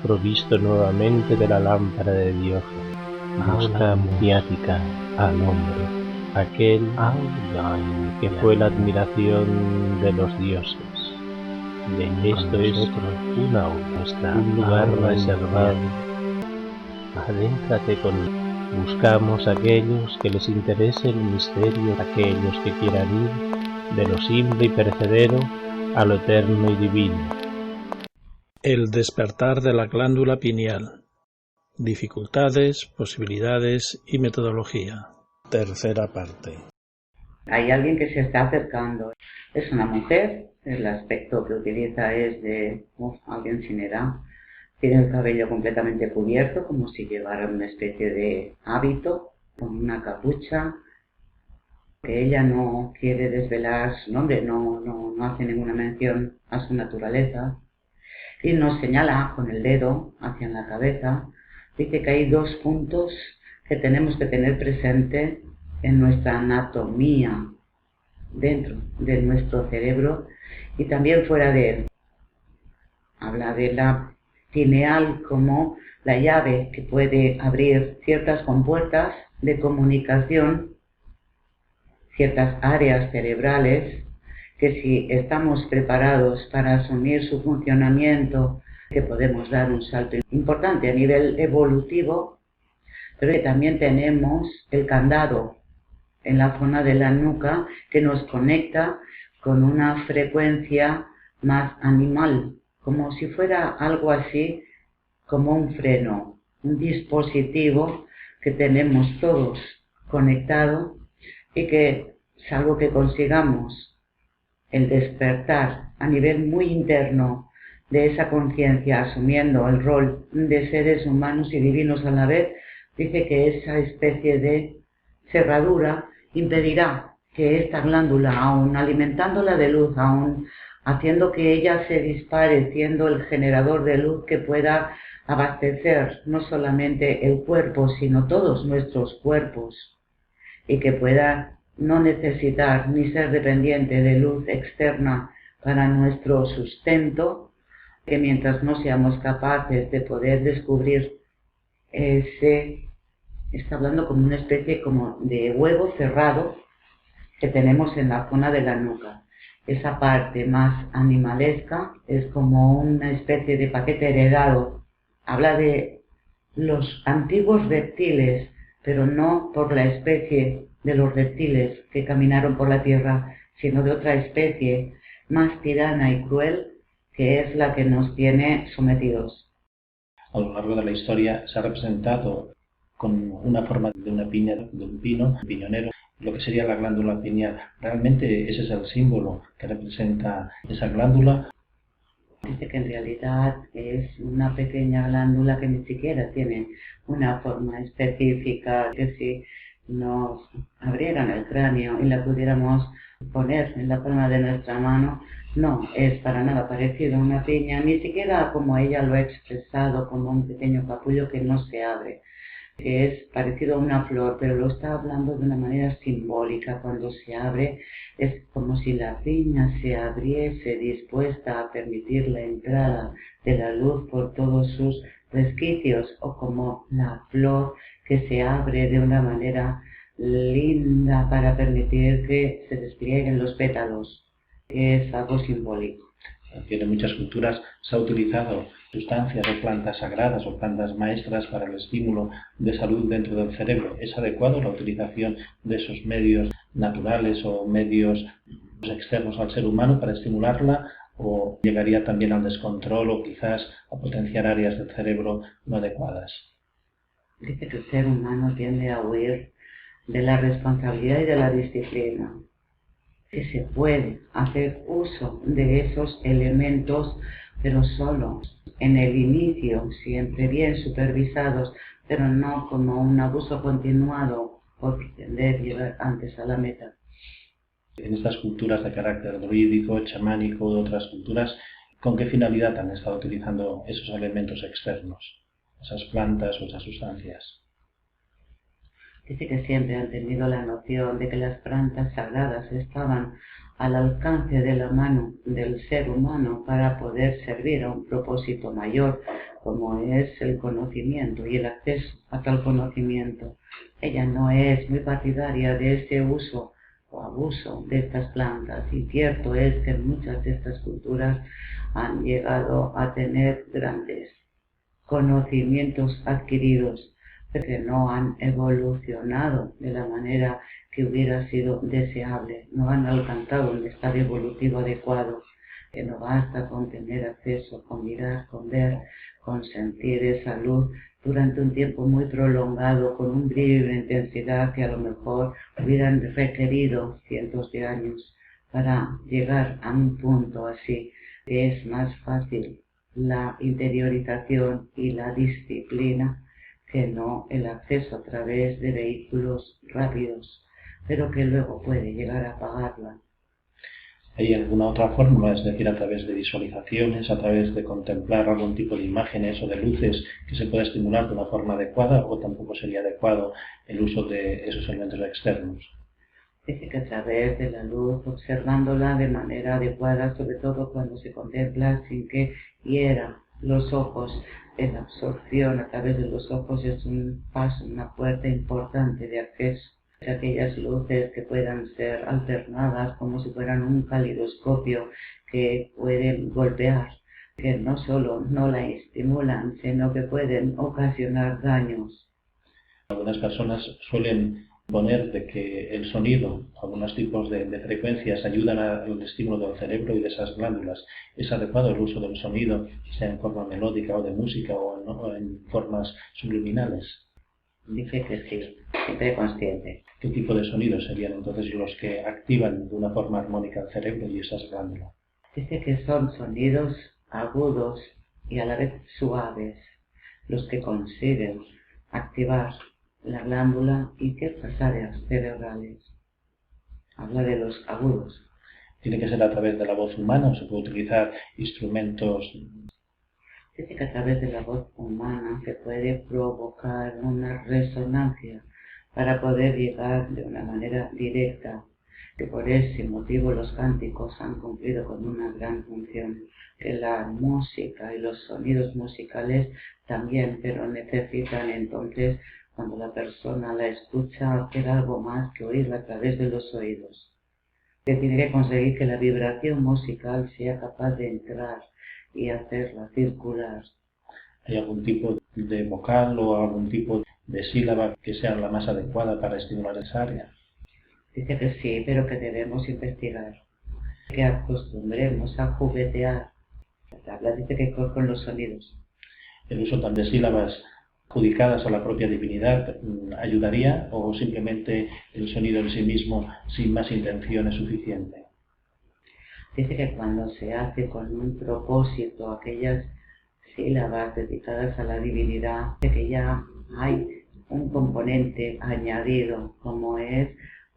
provisto nuevamente de la lámpara de Dios, mosca maniática al hombre, aquel que fue la admiración de los dioses. Esto es un lugar reservado. Adéntrate conmigo. Buscamos a aquellos que les interese el misterio, aquellos que quieran ir de lo simple y perecedero a lo eterno y divino. El despertar de la glándula pineal. Dificultades, posibilidades y metodología. Tercera parte. Hay alguien que se está acercando. Es una mujer, el aspecto que utiliza es de alguien sin edad. Tiene el cabello completamente cubierto, como si llevara una especie de hábito, con una capucha. Que ella no quiere desvelar su nombre, no hace ninguna mención a su naturaleza. Y nos señala con el dedo hacia la cabeza. Dice que hay 2 puntos que tenemos que tener presente en nuestra anatomía, dentro de nuestro cerebro y también fuera de él. Habla de la pineal como la llave que puede abrir ciertas compuertas de comunicación, ciertas áreas cerebrales, que si estamos preparados para asumir su funcionamiento, que podemos dar un salto importante a nivel evolutivo, pero que también tenemos el candado en la zona de la nuca que nos conecta con una frecuencia más animal, como si fuera algo así como un freno, un dispositivo que tenemos todos conectado y que, salvo que consigamos el despertar a nivel muy interno de esa conciencia, asumiendo el rol de seres humanos y divinos a la vez, dice que esa especie de cerradura impedirá que esta glándula, aun alimentándola de luz, aun haciendo que ella se dispare, siendo el generador de luz que pueda abastecer no solamente el cuerpo, sino todos nuestros cuerpos, y que pueda no necesitar ni ser dependiente de luz externa para nuestro sustento, que mientras no seamos capaces de poder descubrir está hablando como una especie como de huevo cerrado que tenemos en la zona de la nuca. Esa parte más animalesca es como una especie de paquete heredado. Habla de los antiguos reptiles, pero no por la especie de los reptiles que caminaron por la tierra, sino de otra especie más tirana y cruel, que es la que nos tiene sometidos. A lo largo de la historia se ha representado con una forma de una piña, de un pino, un piñonero, lo que sería la glándula pineal. Realmente ese es el símbolo que representa esa glándula. Dice que en realidad es una pequeña glándula que ni siquiera tiene una forma específica, que si nos abrieran el cráneo y la pudiéramos poner en la palma de nuestra mano, no es para nada parecido a una piña, ni siquiera como ella lo ha expresado, como un pequeño capullo que no se abre, que es parecido a una flor, pero lo está hablando de una manera simbólica. Cuando se abre es como si la piña se abriese dispuesta a permitir la entrada de la luz por todos sus resquicios, o como la flor que se abre de una manera linda para permitir que se desplieguen los pétalos, que es algo simbólico. En muchas culturas se ha utilizado sustancias o plantas sagradas o plantas maestras para el estímulo de salud dentro del cerebro. ¿Es adecuado la utilización de esos medios naturales o medios externos al ser humano para estimularla, o llegaría también al descontrol o quizás a potenciar áreas del cerebro no adecuadas? Dice que el ser humano tiende a huir de la responsabilidad y de la disciplina, que se puede hacer uso de esos elementos, pero solo en el inicio, siempre bien supervisados, pero no como un abuso continuado por pretender llegar antes a la meta. En estas culturas de carácter druídico, chamánico, de otras culturas, ¿con qué finalidad han estado utilizando esos elementos externos, esas plantas o esas sustancias? Dice que siempre han tenido la noción de que las plantas sagradas estaban al alcance de la mano del ser humano para poder servir a un propósito mayor, como es el conocimiento y el acceso a tal conocimiento. Ella no es muy partidaria de ese uso o abuso de estas plantas, y cierto es que muchas de estas culturas han llegado a tener grandes conocimientos adquiridos, pero que no han evolucionado de la manera que hubiera sido deseable, no han alcanzado un estado evolutivo adecuado, que no basta con tener acceso, con mirar, con ver, con sentir esa luz durante un tiempo muy prolongado, con un brillo y una intensidad que a lo mejor hubieran requerido cientos de años para llegar a un punto así. Es más fácil la interiorización y la disciplina que no el acceso a través de vehículos rápidos, pero que luego puede llegar a apagarla. ¿Hay alguna otra fórmula, es decir, a través de visualizaciones, a través de contemplar algún tipo de imágenes o de luces que se pueda estimular de una forma adecuada, o tampoco sería adecuado el uso de esos elementos externos? Dice que a través de la luz, observándola de manera adecuada, sobre todo cuando se contempla sin que hiera los ojos, la absorción a través de los ojos es un paso, una puerta importante de acceso. Aquellas luces que puedan ser alternadas como si fueran un calidoscopio que pueden golpear, que no solo no la estimulan, sino que pueden ocasionar daños. Algunas personas suelen poner de que el sonido, algunos tipos de frecuencias ayudan al estímulo del cerebro y de esas glándulas. ¿Es adecuado el uso del sonido, sea en forma melódica o de música o en formas subliminales? Dice que sí, siempre consciente. ¿Qué tipo de sonidos serían entonces los que activan de una forma armónica el cerebro y esas glándulas? Dice que son sonidos agudos y a la vez suaves los que consiguen activar la glándula y ciertas áreas cerebrales. Habla de los agudos. ¿Tiene que ser a través de la voz humana o se puede utilizar instrumentos? Dice que a través de la voz humana se puede provocar una resonancia para poder llegar de una manera directa, que por ese motivo los cánticos han cumplido con una gran función, que la música y los sonidos musicales también, pero necesitan entonces, cuando la persona la escucha, hacer algo más que oírla a través de los oídos. Que tiene que conseguir que la vibración musical sea capaz de entrar y hacerla circular. ¿Hay algún tipo de vocal o algún tipo de sílaba que sea la más adecuada para estimular esa área? Dice que sí, pero que debemos investigar, que acostumbremos a juguetear. Dice que con los sonidos. ¿El uso también de sílabas adjudicadas a la propia divinidad ayudaría, o simplemente el sonido en sí mismo sin más intención es suficiente? Dice que cuando se hace con un propósito aquellas sílabas dedicadas a la divinidad, de que ya hay un componente añadido, como es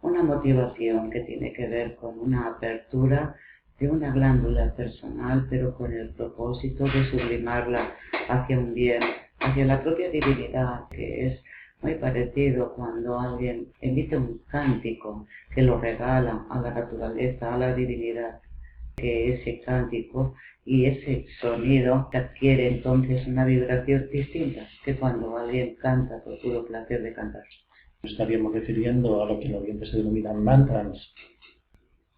una motivación que tiene que ver con una apertura de una glándula personal, pero con el propósito de sublimarla hacia un bien, hacia la propia divinidad, que es muy parecido cuando alguien emite un cántico que lo regala a la naturaleza, a la divinidad, que ese cántico y ese sonido adquiere entonces una vibración distinta que cuando alguien canta por puro placer de cantar. Nos estaríamos refiriendo a lo que en Oriente se denominan mantras.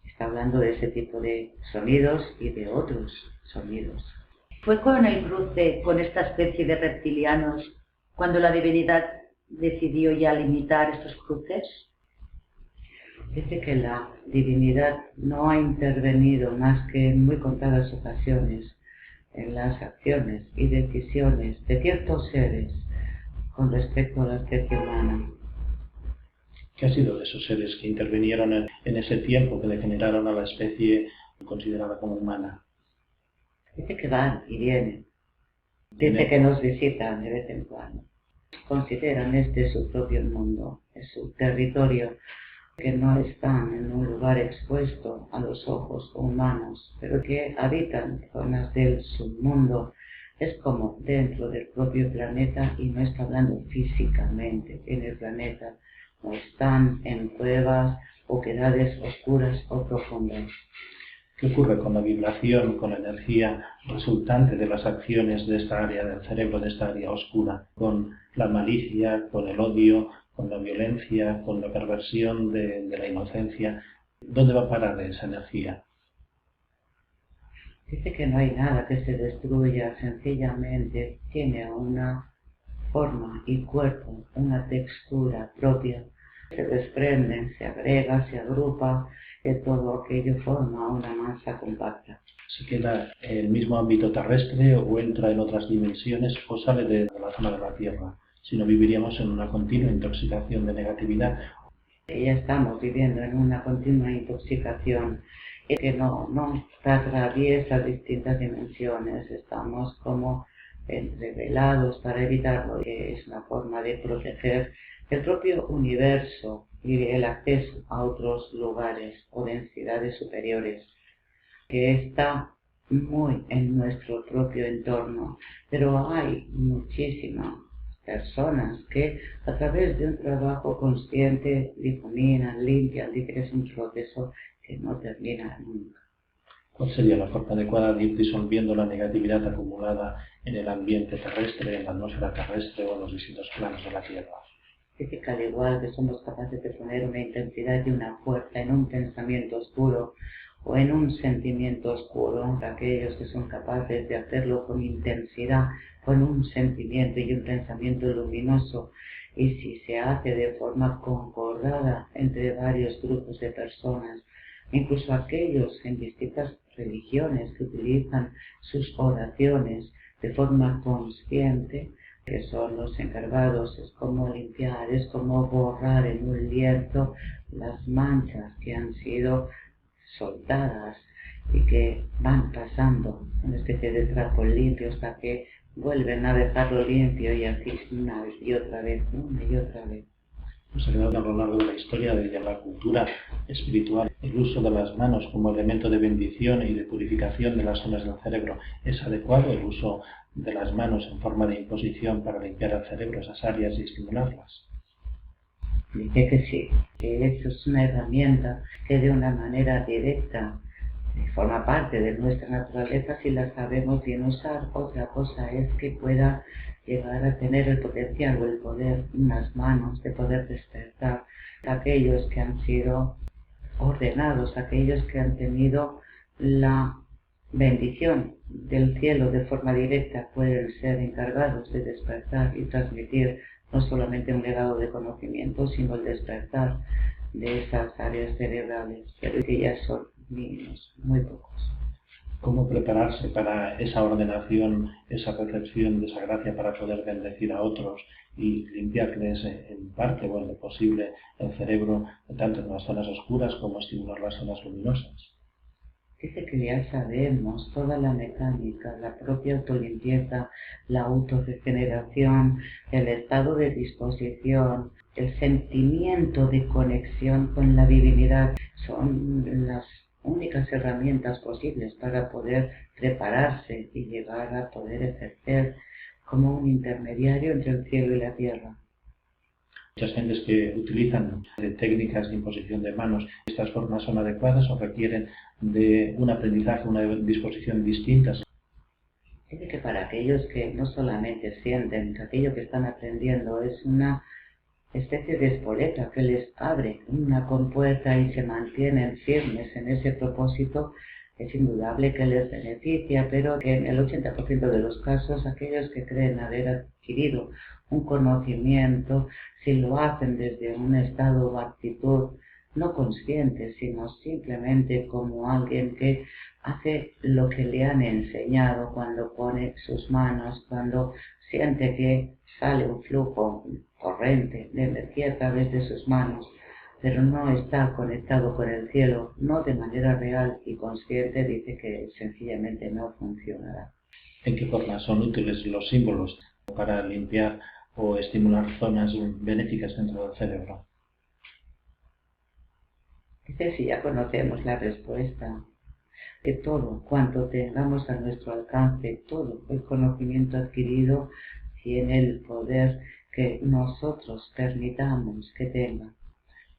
Está hablando de ese tipo de sonidos y de otros sonidos. ¿Fue con el cruce con esta especie de reptilianos cuando la divinidad decidió ya limitar estos cruces? Dice que la divinidad no ha intervenido más que en muy contadas ocasiones en las acciones y decisiones de ciertos seres con respecto a la especie humana. ¿Qué ha sido de esos seres que intervinieron en ese tiempo que degeneraron a la especie considerada como humana? Dice que van y vienen. Dice que nos visitan de vez en cuando. Consideran este su propio mundo, es su territorio, que no están en un lugar expuesto a los ojos humanos, pero que habitan zonas del submundo. Es como dentro del propio planeta y no está hablando físicamente en el planeta, no están en cuevas o quedades oscuras o profundas. ¿Qué ocurre con la vibración, con la energía resultante de las acciones de esta área del cerebro, de esta área oscura, con la malicia, con el odio, con la violencia, con la perversión de la inocencia? ¿Dónde va a parar esa energía? Dice que no hay nada que se destruya, sencillamente tiene una forma y cuerpo, una textura propia. Se desprende, se agrega, se agrupa, que todo aquello forma una masa compacta. ¿Se queda en el mismo ámbito terrestre o entra en otras dimensiones o sale de la zona de la Tierra? Si no, viviríamos en una continua intoxicación de negatividad. Ya estamos viviendo en una continua intoxicación que no atraviesa distintas dimensiones. Estamos como entrevelados para evitarlo. Es una forma de proteger el propio universo y el acceso a otros lugares o densidades superiores, que está muy en nuestro propio entorno, pero hay muchísimas personas que a través de un trabajo consciente difuminan, limpian, dicen que es un proceso que no termina nunca. ¿Cuál sería la forma adecuada de ir disolviendo la negatividad acumulada en el ambiente terrestre, en la atmósfera terrestre o en los distintos planos de la Tierra? Dice que al igual que somos capaces de poner una intensidad y una fuerza en un pensamiento oscuro o en un sentimiento oscuro, aquellos que son capaces de hacerlo con intensidad, con un sentimiento y un pensamiento luminoso, y si se hace de forma concordada entre varios grupos de personas, incluso aquellos en distintas religiones que utilizan sus oraciones de forma consciente, que son los encargados, es como limpiar, es como borrar en un lienzo las manchas que han sido soltadas y que van pasando una especie de trapo limpio hasta que vuelven a dejarlo limpio y así una y otra vez. Nos ha quedado a lo largo de la historia de la cultura espiritual. El uso de las manos como elemento de bendición y de purificación de las zonas del cerebro. ¿Es adecuado el uso de las manos en forma de imposición para limpiar el cerebro, esas áreas y estimularlas? Dice que sí, que eso es una herramienta que de una manera directa forma parte de nuestra naturaleza si la sabemos bien usar. Otra cosa es que pueda llegar a tener el potencial o el poder en las manos de poder despertar a aquellos que han sido ordenados, aquellos que han tenido la bendición del cielo de forma directa, pueden ser encargados de despertar y transmitir no solamente un legado de conocimiento, sino el despertar de esas áreas cerebrales, pero que ya son mínimos, muy pocos. ¿Cómo prepararse para esa ordenación, esa recepción de esa gracia para poder bendecir a otros y limpiarles en parte o en lo posible el cerebro, tanto en las zonas oscuras como estimular las zonas luminosas? Dice que ya sabemos toda la mecánica, la propia autolimpieza, la autorregeneración, el estado de disposición, el sentimiento de conexión con la divinidad. Son las únicas herramientas posibles para poder prepararse y llegar a poder ejercer como un intermediario entre el cielo y la tierra. Muchas gentes que utilizan técnicas de imposición de manos, ¿estas formas son adecuadas o requieren de un aprendizaje, una disposición distinta? Dice que para aquellos que no solamente sienten que aquello que están aprendiendo es una especie de espoleta que les abre una compuerta y se mantienen firmes en ese propósito, es indudable que les beneficia, pero que en el 80% de los casos aquellos que creen haber adquirido un conocimiento, si lo hacen desde un estado o actitud no consciente, sino simplemente como alguien que hace lo que le han enseñado, cuando pone sus manos, cuando siente que sale un flujo corriente de energía a través de sus manos, pero no está conectado con el cielo, no de manera real y consciente, dice que sencillamente no funcionará. ¿En qué forma son útiles los símbolos para limpiar o estimular zonas benéficas dentro del cerebro? Dice, si ya conocemos la respuesta, que todo cuanto tengamos a nuestro alcance, todo el conocimiento adquirido, tiene el poder que nosotros permitamos que tenga.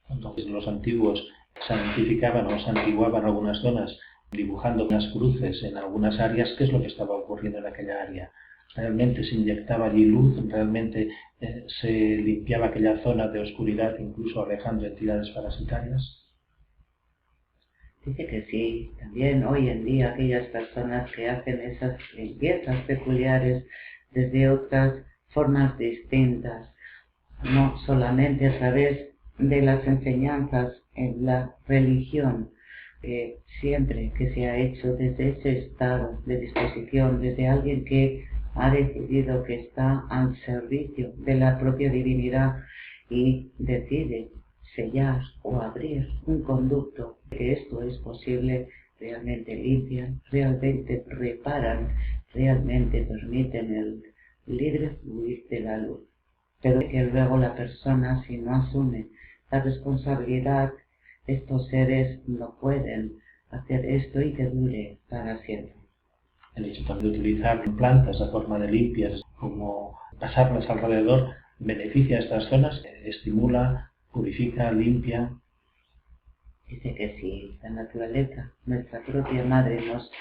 Entonces los antiguos santificaban o santiguaban algunas zonas dibujando unas cruces en algunas áreas, qué es lo que estaba ocurriendo en aquella área. Realmente se inyectaba allí luz, realmente se limpiaba aquella zona de oscuridad, incluso alejando entidades parasitarias. Dice que sí, también hoy en día aquellas personas que hacen esas limpiezas peculiares desde otras formas distintas, no solamente a través de las enseñanzas en la religión, que siempre que se ha hecho desde ese estado de disposición, desde alguien que ha decidido que está al servicio de la propia divinidad y decide sellar o abrir un conducto, que esto es posible, realmente limpian, realmente reparan, realmente permiten el libre fluir de la luz. Pero que luego la persona, si no asume la responsabilidad, estos seres no pueden hacer esto y que dure para siempre. El hecho también de utilizar plantas a forma de limpias, como pasarlas alrededor, beneficia a estas zonas, estimula, purifica, limpia. Dice que si la naturaleza, nuestra propia madre, nos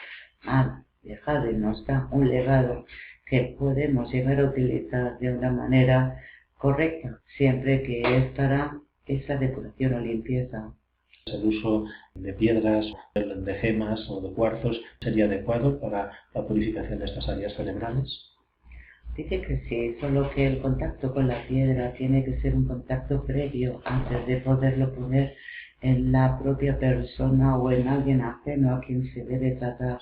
ha dejado y nos da un legado que podemos llegar a utilizar de una manera correcta, siempre que es para esa depuración o limpieza. El uso de piedras, de gemas o de cuarzos sería adecuado para la purificación de estas áreas cerebrales. Dice que sí, solo que el contacto con la piedra tiene que ser un contacto previo antes de poderlo poner en la propia persona o en alguien ajeno a quien se debe tratar,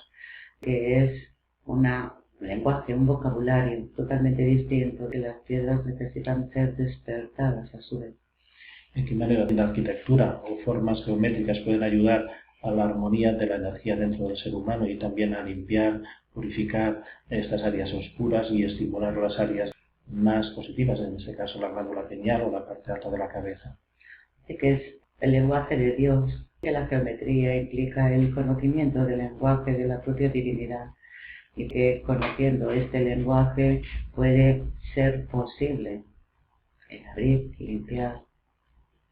que es un lenguaje, un vocabulario totalmente distinto, que las piedras necesitan ser despertadas a su vez. ¿En qué manera la arquitectura o formas geométricas pueden ayudar a la armonía de la energía dentro del ser humano y también a limpiar, purificar estas áreas oscuras y estimular las áreas más positivas, en este caso la glándula pineal o la parte alta de la cabeza? Así que es el lenguaje de Dios, que la geometría implica el conocimiento del lenguaje de la propia divinidad y que conociendo este lenguaje puede ser posible el abrir, limpiar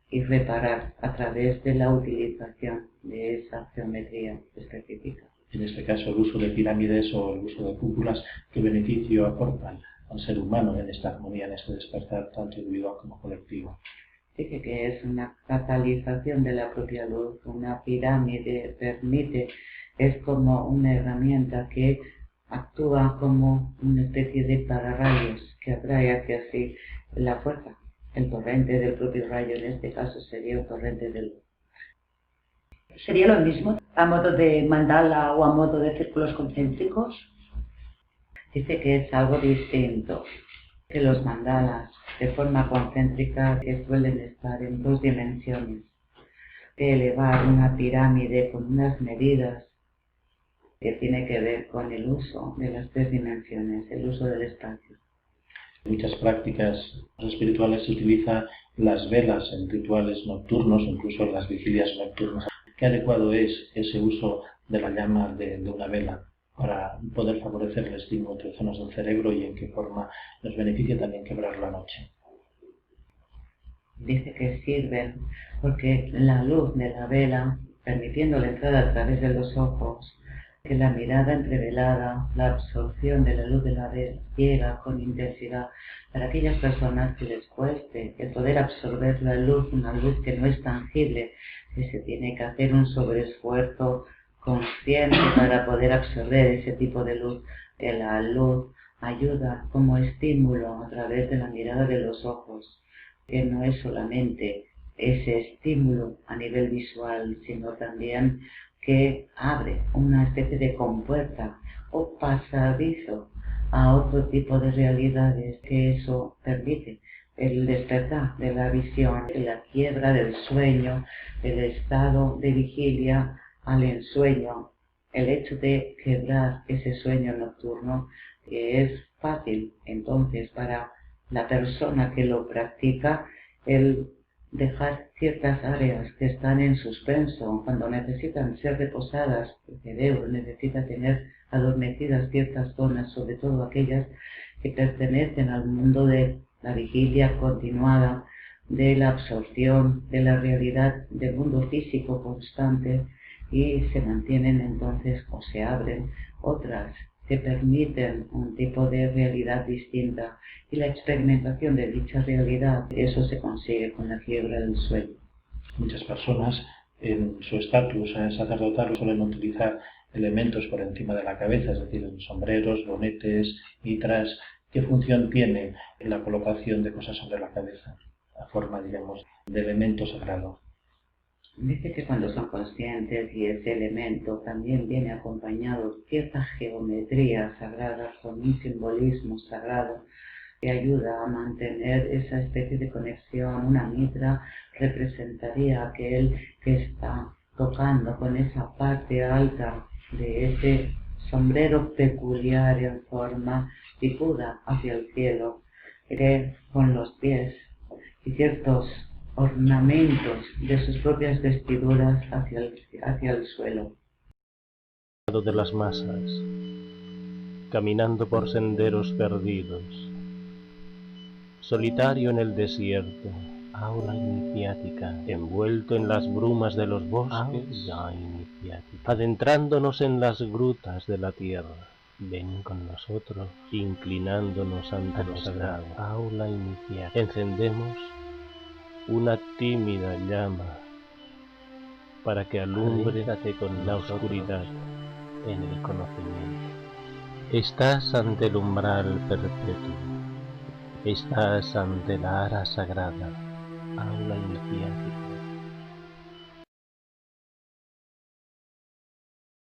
y reparar a través de la utilización de esa geometría específica. En este caso, el uso de pirámides o el uso de cúpulas, ¿qué beneficio aportan al ser humano en esta armonía, en este despertar tanto individual como colectivo? Dice que es una catalización de la propia luz. Una pirámide permite, es como una herramienta que actúa como una especie de pararrayos que atrae hacia sí la fuerza. El torrente del propio rayo, en este caso, sería un torrente de luz. ¿Sería lo mismo a modo de mandala o a modo de círculos concéntricos? Dice que es algo distinto, que los mandalas de forma concéntrica que suelen estar en 2 dimensiones, que elevar una pirámide con unas medidas que tiene que ver con el uso de las 3 dimensiones, el uso del espacio. En muchas prácticas espirituales se utilizan las velas en rituales nocturnos, incluso en las vigilias nocturnas. ¿Qué adecuado es ese uso de la llama de una vela para poder favorecer el estímulo entre zonas del cerebro y en qué forma nos beneficia también quebrar la noche? Dice que sirven porque la luz de la vela, permitiendo la entrada a través de los ojos, que la mirada entrevelada, la absorción de la luz de la vela llega con intensidad para aquellas personas que les cueste el poder absorber la luz, una luz que no es tangible, que se tiene que hacer un sobreesfuerzo consciente para poder absorber ese tipo de luz. Que la luz ayuda como estímulo a través de la mirada de los ojos, que no es solamente ese estímulo a nivel visual, sino también que abre una especie de compuerta o pasadizo a otro tipo de realidades, que eso permite el despertar de la visión, la quiebra del sueño, el estado de vigilia al ensueño, el hecho de quebrar ese sueño nocturno, que es fácil entonces para la persona que lo practica el dejar ciertas áreas que están en suspenso cuando necesitan ser reposadas. El cerebro necesita tener adormecidas ciertas zonas, sobre todo aquellas que pertenecen al mundo de la vigilia continuada, de la absorción de la realidad del mundo físico constante, y se mantienen entonces o se abren otras que permiten un tipo de realidad distinta y la experimentación de dicha realidad, eso se consigue con la quiebra del sueño. Muchas personas en su estatus sacerdotal suelen utilizar elementos por encima de la cabeza, es decir, sombreros, bonetes, mitras. ¿Qué función tiene la colocación de cosas sobre la cabeza, a forma, digamos, de elemento sagrado? Dice que cuando son conscientes y ese elemento también viene acompañado de cierta geometría sagrada, con un simbolismo sagrado, que ayuda a mantener esa especie de conexión. Una mitra representaría a aquel que está tocando con esa parte alta de ese sombrero peculiar en forma picuda hacia el cielo, que con los pies y ciertos ornamentos de sus propias vestiduras hacia el suelo. De las masas, caminando por senderos perdidos, solitario en el desierto, aula iniciática, envuelto en las brumas de los bosques, adentrándonos en las grutas de la tierra. Ven con nosotros, inclinándonos ante lo sagrado, aula iniciática. Encendemos una tímida llama para que alumbre con la oscuridad en el conocimiento. Estás ante el umbral perpetuo, estás ante la ara sagrada, aula iniciática.